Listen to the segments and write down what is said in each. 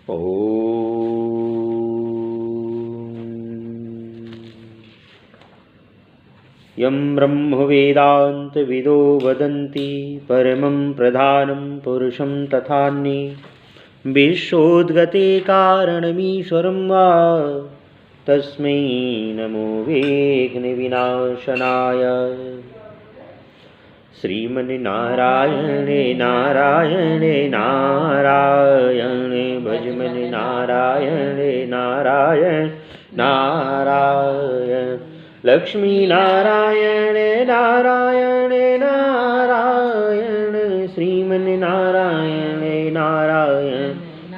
यं ब्रह्मवेदान्तविदो वदन्ति परमं प्रधानं पुरुषं तथान्ये विश्वोद्गते कारणमीश्वरं वा तस्मै नमो विघ्नविनाशनाय। श्रीमन्नारायणे नारायणे नारायणे भजमन नारायणे नारायण नारायण लक्ष्मी नारायणे नारायणे नारायण श्रीमन्नारायणे नारायण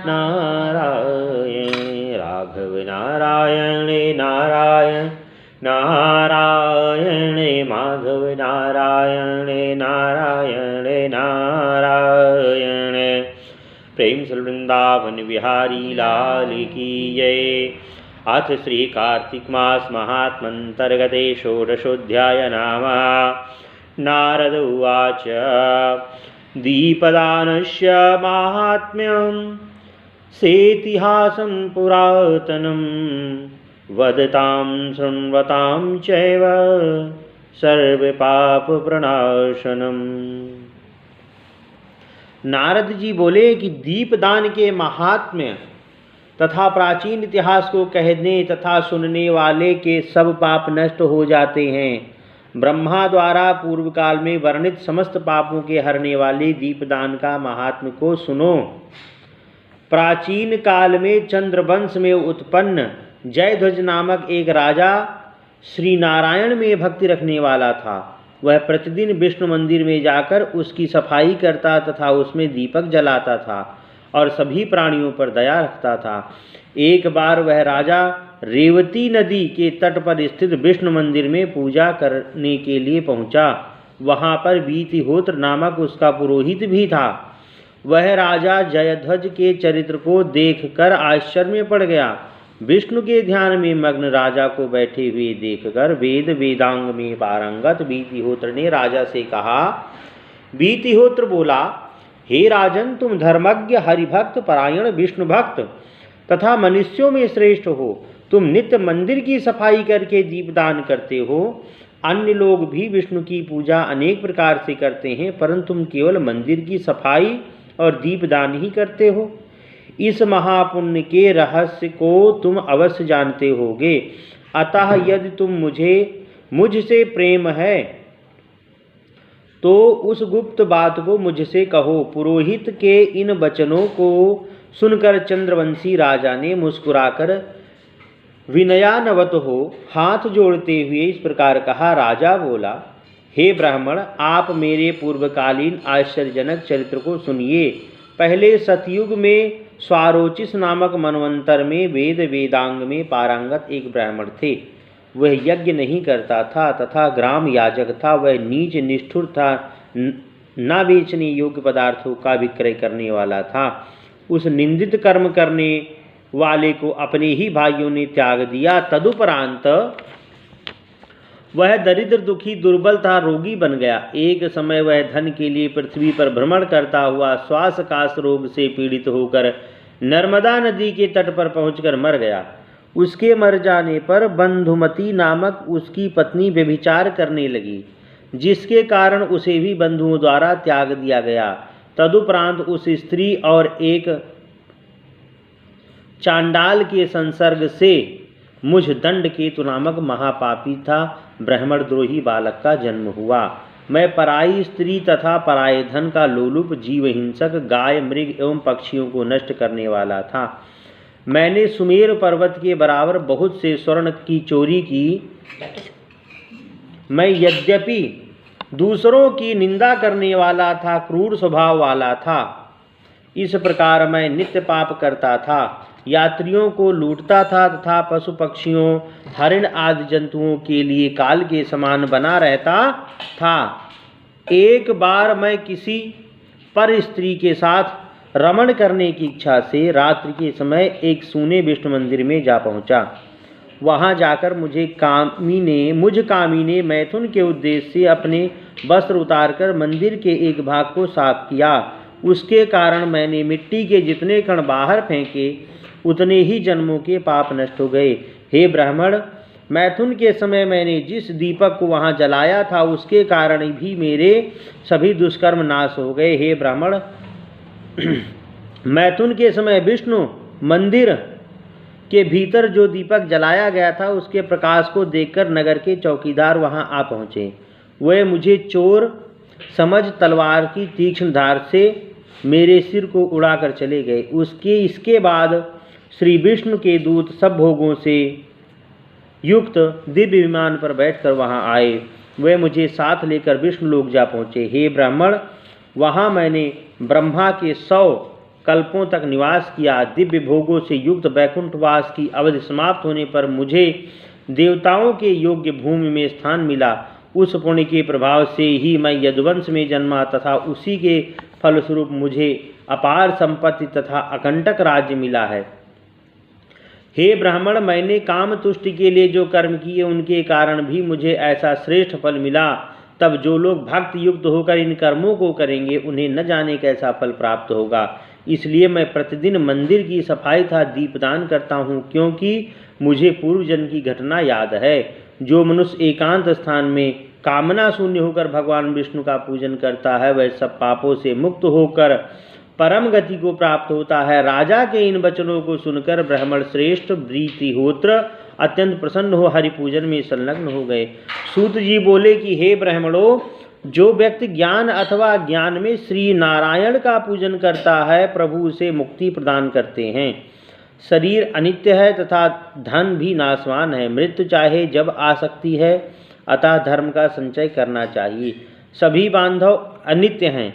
नारायण राघव नारायणे नारायण नारायणे माधव नारायणे नारायणे नारायण प्रेम से वृंदावन बिहारी लाल की जय। अथ श्री कार्तिक मास महात्मंतर्गते षोडशोऽध्याय नाम। नारद उवाच दीपदानस्य माहात्म्यं सेतिहासं पुरातनं वदतां शृण्वतां चैव सर्वपापप्रणाशनम्। नारद जी बोले कि दीपदान के महात्म्य तथा प्राचीन इतिहास को कहने तथा सुनने वाले के सब पाप नष्ट हो जाते हैं। ब्रह्मा द्वारा पूर्व काल में वर्णित समस्त पापों के हरने वाले दीपदान का महात्म्य को सुनो। प्राचीन काल में चंद्रवंश में उत्पन्न जयध्वज नामक एक राजा श्री नारायण में भक्ति रखने वाला था। वह प्रतिदिन विष्णु मंदिर में जाकर उसकी सफाई करता तथा उसमें दीपक जलाता था और सभी प्राणियों पर दया रखता था। एक बार वह राजा रेवती नदी के तट पर स्थित विष्णु मंदिर में पूजा करने के लिए पहुंचा। वहां पर वीतिहोत्र नामक उसका पुरोहित भी था। वह राजा जयध्वज के चरित्र को देखकर आश्चर्य में पड़ गया। विष्णु के ध्यान में मग्न राजा को बैठे हुए देखकर वेद वेदांग में पारंगत वीतिहोत्र ने राजा से कहा। वीतिहोत्र बोला, हे राजन, तुम धर्मज्ञ हरिभक्त परायण विष्णु भक्त तथा मनुष्यों में श्रेष्ठ हो। तुम नित्य मंदिर की सफाई करके दीपदान करते हो। अन्य लोग भी विष्णु की पूजा अनेक प्रकार से करते हैं, परंतु तुम केवल मंदिर की सफाई और दीपदान ही करते हो। इस महापुण्य के रहस्य को तुम अवश्य जानते होगे। अतः यदि तुम मुझसे प्रेम है तो उस गुप्त बात को मुझसे कहो। पुरोहित के इन वचनों को सुनकर चंद्रवंशी राजा ने मुस्कुराकर विनयान्वित हो हाथ जोड़ते हुए इस प्रकार कहा। राजा बोला, हे ब्राह्मण, आप मेरे पूर्वकालीन आश्चर्यजनक चरित्र को सुनिए। पहले सतयुग में स्वारोचिस नामक मनवंतर में वेद वेदांग में पारंगत एक ब्राह्मण थे। वह यज्ञ नहीं करता था तथा ग्राम याजक था। वह नीच निष्ठुर था, न बेचने योग्य पदार्थों का विक्रय करने वाला था। उस निंदित कर्म करने वाले को अपने ही भाइयों ने त्याग दिया। तदुपरांत वह दरिद्र दुखी दुर्बल था, रोगी बन गया। एक समय वह धन के लिए पृथ्वी पर भ्रमण करता हुआ श्वासकाश रोग से पीड़ित होकर नर्मदा नदी के तट पर पहुंचकर मर गया। उसके मर जाने पर बंधुमती नामक उसकी पत्नी व्यभिचार करने लगी, जिसके कारण उसे भी बंधुओं द्वारा त्याग दिया गया। तदुपरांत उस स्त्री और एक चांडाल के संसर्ग से मुझ दंडकेतु नामक महापापी था ब्राह्मण द्रोही बालक का जन्म हुआ। मैं पराई स्त्री तथा पराये धन का लोलुप जीव हिंसक गाय मृग एवं पक्षियों को नष्ट करने वाला था। मैंने सुमेर पर्वत के बराबर बहुत से स्वर्ण की चोरी की। मैं यद्यपि दूसरों की निंदा करने वाला था, क्रूर स्वभाव वाला था। इस प्रकार मैं नित्य पाप करता था, यात्रियों को लूटता था तथा पशु पक्षियों हरिण आदि जंतुओं के लिए काल के समान बना रहता था। एक बार मैं किसी पर स्त्री के साथ रमण करने की इच्छा से रात्रि के समय एक सूने विष्णु मंदिर में जा पहुंचा। वहां जाकर मुझ कामी ने मैथुन के उद्देश्य से अपने वस्त्र उतारकर मंदिर के एक भाग को साफ किया। उसके कारण मैंने मिट्टी के जितने कण बाहर फेंके उतने ही जन्मों के पाप नष्ट हो गए। हे ब्राह्मण, मैथुन के समय मैंने जिस दीपक को वहाँ जलाया था उसके कारण भी मेरे सभी दुष्कर्म नाश हो गए। हे ब्राह्मण, मैथुन के समय विष्णु मंदिर के भीतर जो दीपक जलाया गया था उसके प्रकाश को देखकर नगर के चौकीदार वहाँ आ पहुँचे। वे मुझे चोर समझ तलवार की तीक्ष्ण धार से मेरे सिर को उड़ाकर चले गए। इसके बाद श्री विष्णु के दूत सब भोगों से युक्त दिव्य विमान पर बैठकर वहाँ आए। वे मुझे साथ लेकर विष्णु लोक जा पहुँचे। हे ब्राह्मण, वहाँ मैंने ब्रह्मा के 100 कल्पों तक निवास किया। दिव्य भोगों से युक्त वैकुंठवास की अवधि समाप्त होने पर मुझे देवताओं के योग्य भूमि में स्थान मिला। उस पुण्य के प्रभाव से ही मैं यदुवंश में जन्मा तथा उसी के फलस्वरूप मुझे अपार संपत्ति तथा अकंटक राज्य मिला है। हे ब्राह्मण, मैंने काम तुष्टि के लिए जो कर्म किए उनके कारण भी मुझे ऐसा श्रेष्ठ फल मिला। तब जो लोग भक्ति युक्त होकर इन कर्मों को करेंगे उन्हें न जाने कैसा फल प्राप्त होगा। इसलिए मैं प्रतिदिन मंदिर की सफाई तथा दीपदान करता हूँ, क्योंकि मुझे पूर्व जन्म की घटना याद है। जो मनुष्य एकांत स्थान में कामना शून्य होकर भगवान विष्णु का पूजन करता है वह सब पापों से मुक्त होकर परम गति को प्राप्त होता है। राजा के इन वचनों को सुनकर ब्राह्मण श्रेष्ठ वृत्तिहोत्र अत्यंत प्रसन्न हो हरि पूजन में संलग्न हो गए। सूत जी बोले कि हे ब्राह्मणों, जो व्यक्ति ज्ञान अथवा ज्ञान में श्री नारायण का पूजन करता है प्रभु उसे मुक्ति प्रदान करते हैं। शरीर अनित्य है तथा धन भी नाशवान है। मृत्यु चाहे जब आ सकती है, अतः धर्म का संचय करना चाहिए। सभी बांधव अनित्य हैं,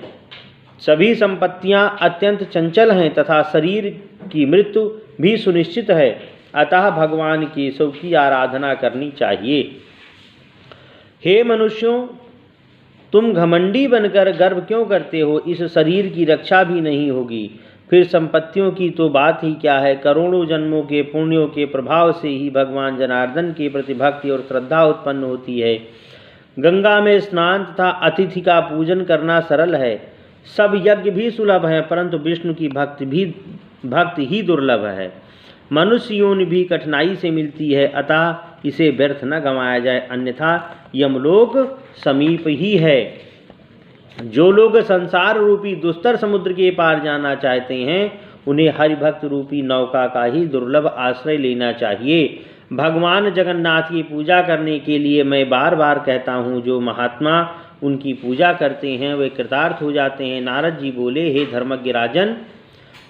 सभी संपत्तियां अत्यंत चंचल हैं तथा शरीर की मृत्यु भी सुनिश्चित है। अतः भगवान केशव की आराधना करनी चाहिए। हे मनुष्यों, तुम घमंडी बनकर गर्व क्यों करते हो? इस शरीर की रक्षा भी नहीं होगी, फिर संपत्तियों की तो बात ही क्या है। करोड़ों जन्मों के पुण्यों के प्रभाव से ही भगवान जनार्दन के प्रति भक्ति और श्रद्धा उत्पन्न होती है। गंगा में स्नान तथा अतिथि का पूजन करना सरल है। सब यज्ञ भी सुलभ हैं, परंतु विष्णु की भक्ति ही दुर्लभ है। मनुष्य योनि भी कठिनाई से मिलती है, अतः इसे व्यर्थ न गंवाया जाए, अन्यथा यमलोक समीप ही है। जो लोग संसार रूपी दुस्तर समुद्र के पार जाना चाहते हैं उन्हें हरिभक्त रूपी नौका का ही दुर्लभ आश्रय लेना चाहिए। भगवान जगन्नाथ की पूजा करने के लिए मैं बार बार कहता हूँ, जो महात्मा उनकी पूजा करते हैं वे कृतार्थ हो जाते हैं। नारद जी बोले, हे धर्मज्ञ राजन,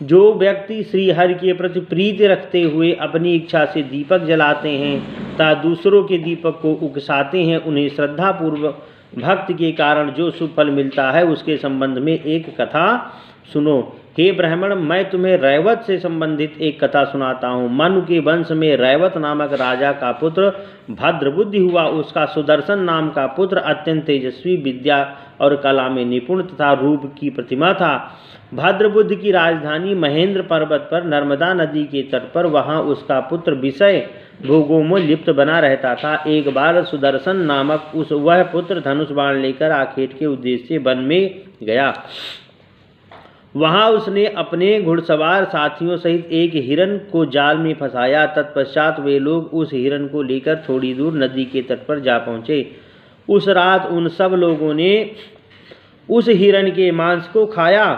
जो व्यक्ति श्री हरि के प्रति प्रीति रखते हुए अपनी इच्छा से दीपक जलाते हैं तथा दूसरों के दीपक को उकसाते हैं, उन्हें श्रद्धापूर्वक भक्ति के कारण जो शुभ फल मिलता है उसके संबंध में एक कथा सुनो। हे ब्राह्मण, मैं तुम्हें रैवत से संबंधित एक कथा सुनाता हूँ। मनु के वंश में रैवत नामक राजा का पुत्र भद्रबुद्धि हुआ। उसका सुदर्शन नाम का पुत्र अत्यंत तेजस्वी, विद्या और कला में निपुण तथा रूप की प्रतिमा था। भद्रबुद्धि की राजधानी महेंद्र पर्वत पर नर्मदा नदी के तट पर, वहाँ उसका पुत्र विषय भोगों में लिप्त बना रहता था। एक बार सुदर्शन नामक वह पुत्र धनुष बाण लेकर आखेट के उद्देश्य से वन में गया। वहाँ उसने अपने घुड़सवार साथियों सहित एक हिरन को जाल में फंसाया। तत्पश्चात वे लोग उस हिरन को लेकर थोड़ी दूर नदी के तट पर जा पहुँचे। उस रात उन सब लोगों ने उस हिरन के मांस को खाया।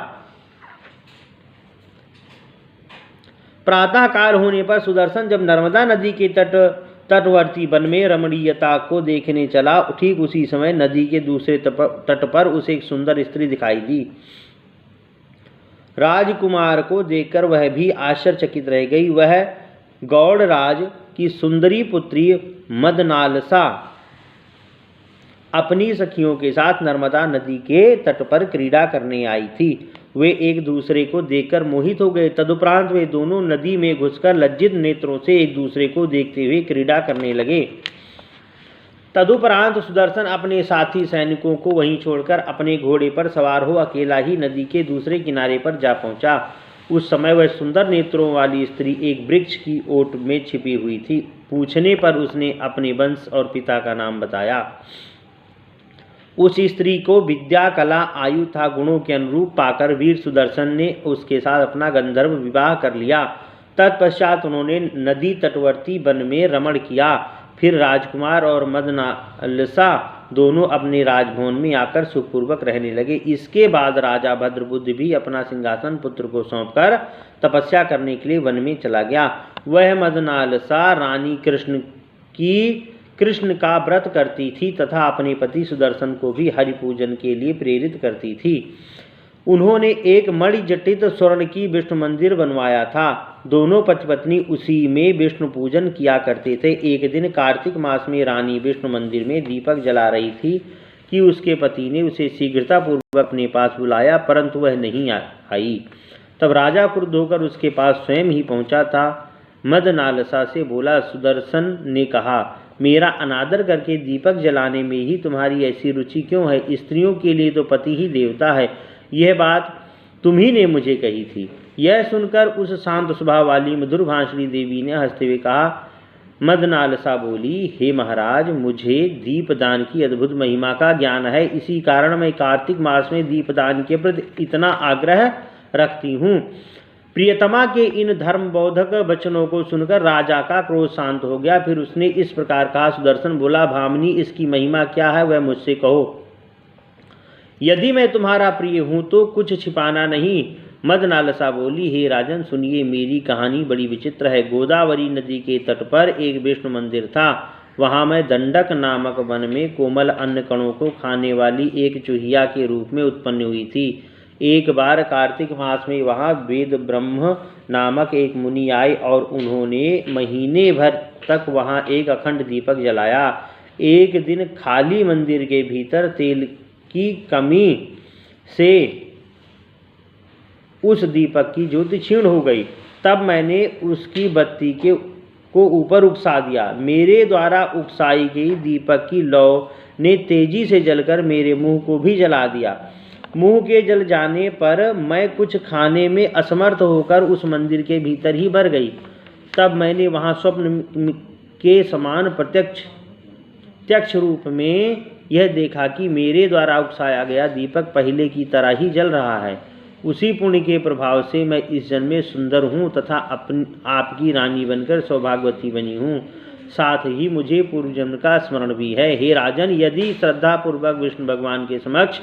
प्रातःकाल होने पर सुदर्शन जब नर्मदा नदी के तटवर्ती वन में रमणीयता को देखने चला, ठीक उसी समय नदी के दूसरे तट पर उसे एक सुंदर स्त्री दिखाई दी। राजकुमार को देखकर वह भी आश्चर्यचकित रह गई। वह गौड़राज की सुंदरी पुत्री मदनालसा अपनी सखियों के साथ नर्मदा नदी के तट पर क्रीड़ा करने आई थी। वे एक दूसरे को देखकर मोहित हो गए। तदुपरांत वे दोनों नदी में घुसकर लज्जित नेत्रों से एक दूसरे को देखते हुए क्रीड़ा करने लगे। तदुपरांत सुदर्शन अपने साथी सैनिकों को वहीं छोड़कर अपने घोड़े पर सवार हो अकेला ही नदी के दूसरे किनारे पर जा पहुंचा। उस समय वह सुंदर नेत्रों वाली स्त्री एक वृक्ष की ओट में छिपी हुई थी। पूछने पर उसने अपने वंश और पिता का नाम बताया। उस स्त्री को विद्या, कला, आयु तथा गुणों के अनुरूप पाकर वीर सुदर्शन ने उसके साथ अपना गंधर्व विवाह कर लिया। तत्पश्चात उन्होंने नदी तटवर्ती वन में रमण किया। फिर राजकुमार और मदनालसा दोनों अपने राजभवन में आकर सुखपूर्वक रहने लगे। इसके बाद राजा भद्रबुद्ध भी अपना सिंहासन पुत्र को सौंपकर तपस्या करने के लिए वन में चला गया। वह मदनालसा रानी कृष्ण का व्रत करती थी तथा अपने पति सुदर्शन को भी हरि पूजन के लिए प्रेरित करती थी। उन्होंने एक मणिजटित स्वर्ण की विष्णु मंदिर बनवाया था। दोनों पति पत्नी उसी में विष्णु पूजन किया करते थे। एक दिन कार्तिक मास में रानी विष्णु मंदिर में दीपक जला रही थी कि उसके पति ने उसे शीघ्रतापूर्वक अपने पास बुलाया, परंतु वह नहीं आई। तब राजा क्रुद्ध होकर उसके पास स्वयं ही पहुंचा था। मदनालसा से बोला। सुदर्शन ने कहा, मेरा अनादर करके दीपक जलाने में ही तुम्हारी ऐसी रुचि क्यों है? स्त्रियों के लिए तो पति ही देवता है। यह बात तुम्ही ने मुझे कही थी। यह सुनकर उस शांत स्वभाव वाली मधुर भाषिणी देवी ने हंसते हुए कहा। मदनालसा बोली, हे महाराज, मुझे दीपदान की अद्भुत महिमा का ज्ञान है। इसी कारण मैं कार्तिक मास में दीपदान के प्रति इतना आग्रह रखती हूँ। प्रियतमा के इन धर्मबोधक वचनों को सुनकर राजा का क्रोध शांत हो गया। फिर उसने इस प्रकार कहा। सुदर्शन बोला, भामिनी, इसकी महिमा क्या है वह मुझसे कहो। यदि मैं तुम्हारा प्रिय हूँ तो कुछ छिपाना नहीं। मदनालसा बोली, हे राजन, सुनिए, मेरी कहानी बड़ी विचित्र है। गोदावरी नदी के तट पर एक विष्णु मंदिर था। वहाँ मैं दंडक नामक वन में कोमल अन्न कणों को खाने वाली एक चूहिया के रूप में उत्पन्न हुई थी। एक बार कार्तिक मास में वहाँ वेद ब्रह्म नामक एक मुनि आए और उन्होंने महीने भर तक वहाँ एक अखंड दीपक जलाया। एक दिन खाली मंदिर के भीतर तेल की कमी से उस दीपक की ज्योति क्षीण हो गई। तब मैंने उसकी बत्ती को ऊपर उकसा दिया। मेरे द्वारा उकसाई गई दीपक की लौ ने तेजी से जलकर मेरे मुंह को भी जला दिया। मुंह के जल जाने पर मैं कुछ खाने में असमर्थ होकर उस मंदिर के भीतर ही भर गई। तब मैंने वहाँ स्वप्न के समान प्रत्यक्ष रूप में यह देखा कि मेरे द्वारा उकसाया गया दीपक पहले की तरह ही जल रहा है। उसी पुण्य के प्रभाव से मैं इस जन्म में सुंदर हूँ तथा आपकी रानी बनकर सौभाग्यवती बनी हूँ। साथ ही मुझे पूर्व जन्म का स्मरण भी है। हे राजन, यदि श्रद्धापूर्वक विष्णु भगवान के समक्ष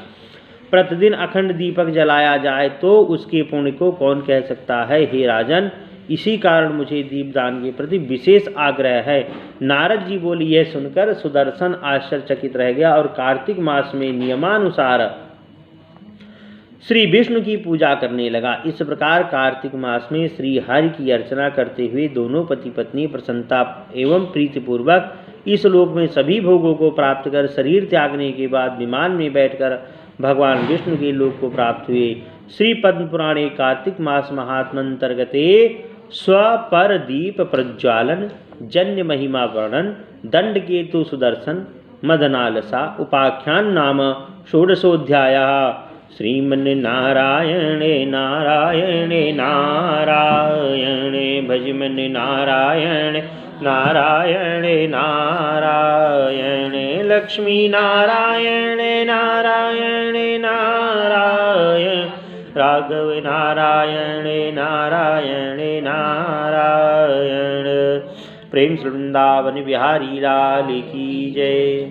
प्रतिदिन अखंड दीपक जलाया जाए तो उसके पुण्य को कौन कह सकता है? हे राजन, इसी कारण मुझे दीपदान के प्रति विशेष आग्रह है। नारद जी बोली। यह सुनकर सुदर्शन आश्चर्यचकित रह गया और कार्तिक मास में नियमानुसार श्री विष्णु की पूजा करने लगा। इस प्रकार कार्तिक मास में श्री हरि की अर्चना करते हुए दोनों पति पत्नी प्रसन्नता एवं प्रीतिपूर्वक इस लोक में सभी भोगों को प्राप्त कर शरीर त्यागने के बाद विमान में बैठकर भगवान विष्णु के लोक को प्राप्त हुए। श्री पद्म पुराणे कार्तिक मास महात्मंतर्गते स्वपर दीप प्रज्वालन जन्य महिमा वर्णन दंड केतु सुदर्शन मदनालसा उपाख्यान नाम षोडशोऽध्यायः। श्रीमन्नारायणे नारायणे नारायणे भजमन नारायण नारायणे नारायणे लक्ष्मी नारायणे नारायणे नारायण राघव नारायणे नारायणे नारायण। प्रेम वृंदावन बिहारी लाल की जय।